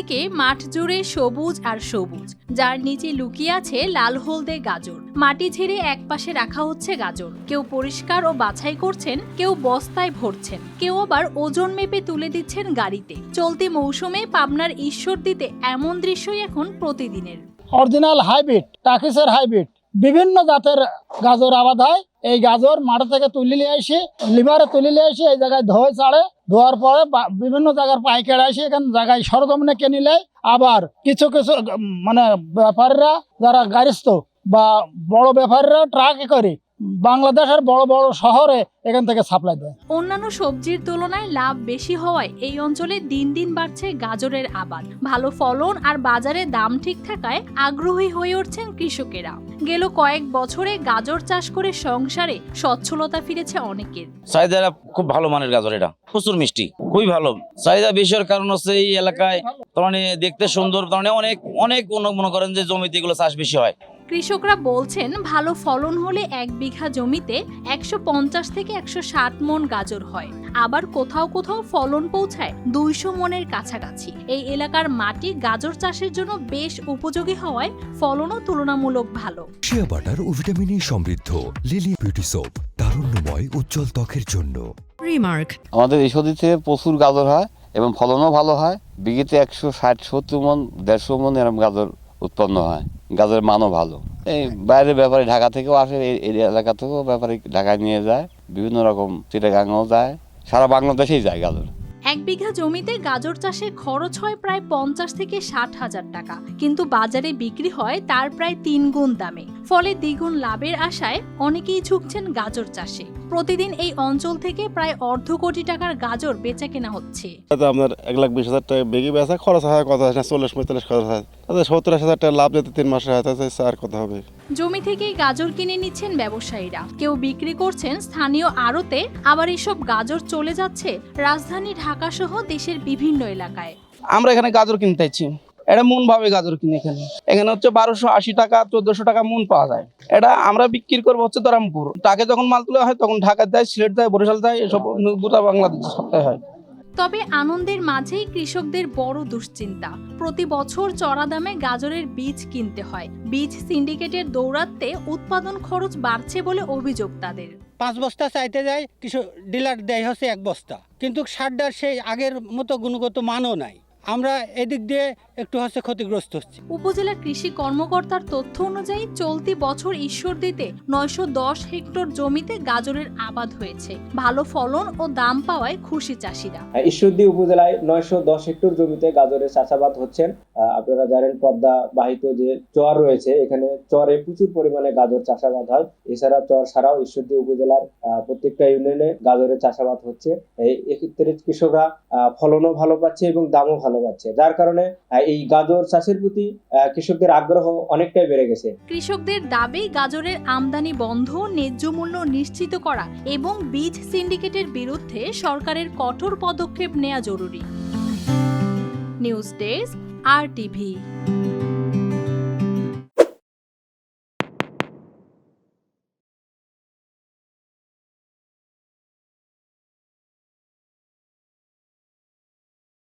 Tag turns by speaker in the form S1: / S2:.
S1: চারদিকে মাঠ জুড়ে সবুজ আর সবুজ, যার নিচে লুকিয়ে আছে লাল হলদে গাজর। মাটি ঝেড়ে একপাশে রাখা হচ্ছে গাজর। কেউ পরিষ্কার ও বাছাই করছেন, কেউ বস্তায় ভরছেন, কেউ আবার ওজন মেপে তুলে দিচ্ছেন গাড়িতে। চলতি মৌসুমে পাবনার ঈশ্বরদীতে এমন দৃশ্যই এখন প্রতিদিনের।
S2: অরিজিনাল হাইব্রিড, টাকিসের হাইব্রিড, বিভিন্ন জাতের গাজর আবাদ হয়। এই গাজর মাঠ থেকে তুলে নিয়ে আসি, লিভারে তুলে নিয়ে আসি, এই জায়গায় ধোয় ছাড়ে, ধোয়ার পরে বিভিন্ন জায়গার পাইকারি আসি, এখানে জায়গায় সরজমিনে কিনে নেয়। আবার কিছু কিছু মানে ব্যাপারীরা যারা গাড়িস্থ বা বড় ব্যাপারীরা ট্রাকে করে বাংলাদেশের বড় বড় শহরে এখান থেকে সাপ্লাই দেয়।
S1: অন্যান্য সবজির তুলনায় লাভ বেশি হওয়ায় এই অঞ্চলে দিন দিন বাড়ছে গাজরের আবাদ। ভালো ফলন আর বাজারে দাম ঠিক থাকায় আগ্রহী হয়ে উঠছেন কৃষকেরা। গেল কয়েক বছরে গাজর চাষ করে সংসারে সচ্ছলতা ফিরেছে অনেকের।
S3: চাহিদা খুব ভালো মানের গাজর, এটা প্রচুর মিষ্টি, খুবই ভালো। চাহিদা বেশি হওয়ার কারণ হচ্ছে এই এলাকায় মানে দেখতে সুন্দর, মানে অনেক অনেক মনে করেন যে জমিতে এগুলো চাষ বেশি হয়।
S1: কৃষকরা বলছেন ভালো ফলন হলে 1 বিঘা জমিতে 150 থেকে 160 মন গাজর হয়। আবার কোথাও কোথাও ফলন পৌঁছায় 200 মনের কাছাকাছি। এই এলাকার মাটি গাজর চাষের জন্য বেশ উপযোগী হওয়ায় ফলনও তুলনামূলক ভালো।
S4: শিয়া বাটার ও ভিটামিন ই সমৃদ্ধ লিলি বিউটি সোপ, তারুণ্যময় উজ্জ্বল ত্বকের জন্য।
S5: রিমার্ক,
S6: আমাদের ঈশ্বরদীতে প্রচুর গাজর হয় এবং ফলনও ভালো হয়। বিঘিতে 160-70 মন 150 মন এরকম গাজর উৎপন্ন হয়। গাজরের মানও ভালো। এই বাইরের ব্যাপারী ঢাকা থেকেও আসে, এই এলাকা থেকেও ব্যাপারী ঢাকায় নিয়ে যায়, বিভিন্ন রকম চিটাগাংও যায়, সারা বাংলাদেশেই যায় গাজর।
S1: 1 বিঘা জমিতে গাজর চাষে খরচ হয় প্রায় 50 থেকে 60 হাজার টাকা, কিন্তু বাজারে বিক্রি হয় তার প্রায় 3 গুণ দামে। ফলে দ্বিগুণ লাভের আশায় অনেকেই ঝুঁকছেন গাজর চাষে। প্রতিদিন এই অঞ্চল থেকে প্রায় অর্ধ কোটি টাকার গাজর বেচা কেনা হচ্ছে।
S7: আপনার 1,20,000 টাকা বেগি বেচা, খরচ হয় কত হয় না, 40-45 খরচ হয়, তাতে 70,000 টাকা লাভ যেতে 3 মাসে হয়, তাতে আর কত হবে।
S1: জমি থেকেই গাজর কিনে নিচ্ছেন ব্যবসায়ীরা, কেউ বিক্রি করছেন স্থানীয় আড়তে, আবার এসব গাজর চলে যাচ্ছে রাজধানী ঢাকা সহ দেশের বিভিন্ন এলাকায়।
S8: আমরা এখানে গাজর কিনতে চাইছি, এটা মন ভাবে গাজর কিনে। এখানে হচ্ছে 1280 টাকা 1400 টাকা মন পাওয়া যায়। এটা আমরা বিক্রি করবো হচ্ছে ধরামপুর। টাকে যখন মাল তোলা হয় তখন ঢাকা দেয়, সিলেট দেয়, বরিশাল দেয়, এসব গোটা বাংলাদেশ সপ্তাহে হয়।
S1: তবে আনন্দের মাঝেই কৃষকদের বড় দুশ্চিন্তা। প্রতি বছর চড়া দামে গাজরের বীজ কিনতে হয়। বীজ সিন্ডিকেটের দৌরাত্ম্যে উৎপাদন খরচ বাড়ছে বলে অভিযোগ তাদের।
S9: 5 বস্তা চাইতে যায়, কিছু ডিলার দেয় হচ্ছে 1 বস্তা, কিন্তু সারটার সেই আগের মতো গুণগত মানও নাই। আমরা এদিক দিয়ে একটু হচ্ছে ক্ষতিগ্রস্ত হচ্ছি।
S1: উপজেলা কৃষি কর্মকর্তার তথ্য অনুযায়ী চলতি বছর ঈশ্বরদীতে 910 হেক্টর জমিতে গাজরের আবাদ হয়েছে। ভালো ফলন ও দাম পাওয়ায় খুশি চাষিরা।
S10: ঈশ্বরদী উপজেলায় 910 হেক্টর জমিতে গাজরের চাষাবাদ হচ্ছে। আপনারা জানেন পদ্মা বাহিত যে চর রয়েছে, এখানে চরে প্রচুর পরিমাণে গাজর চাষাবাদ হয়। এছাড়া চর ছাড়াও ঈশ্বরদী উপজেলার প্রত্যেকটা ইউনিয়নে গাজরের চাষাবাদ হচ্ছে। এক্ষেত্রে কৃষকরা ফলনও ভালো পাচ্ছে এবং দামও ভালো পাচ্ছে, যার কারণে এই গাজর চাষের প্রতি কৃষকদের আগ্রহ অনেকটাই বেড়ে গেছে।
S1: কৃষকদের দাবি গাজরের আমদানি বন্ধ, ন্যায্য মূল্য নিশ্চিত করা এবং বীজ সিন্ডিকেটের বিরুদ্ধে সরকারের কঠোর পদক্ষেপ নেওয়া জরুরি। News desk, RTV।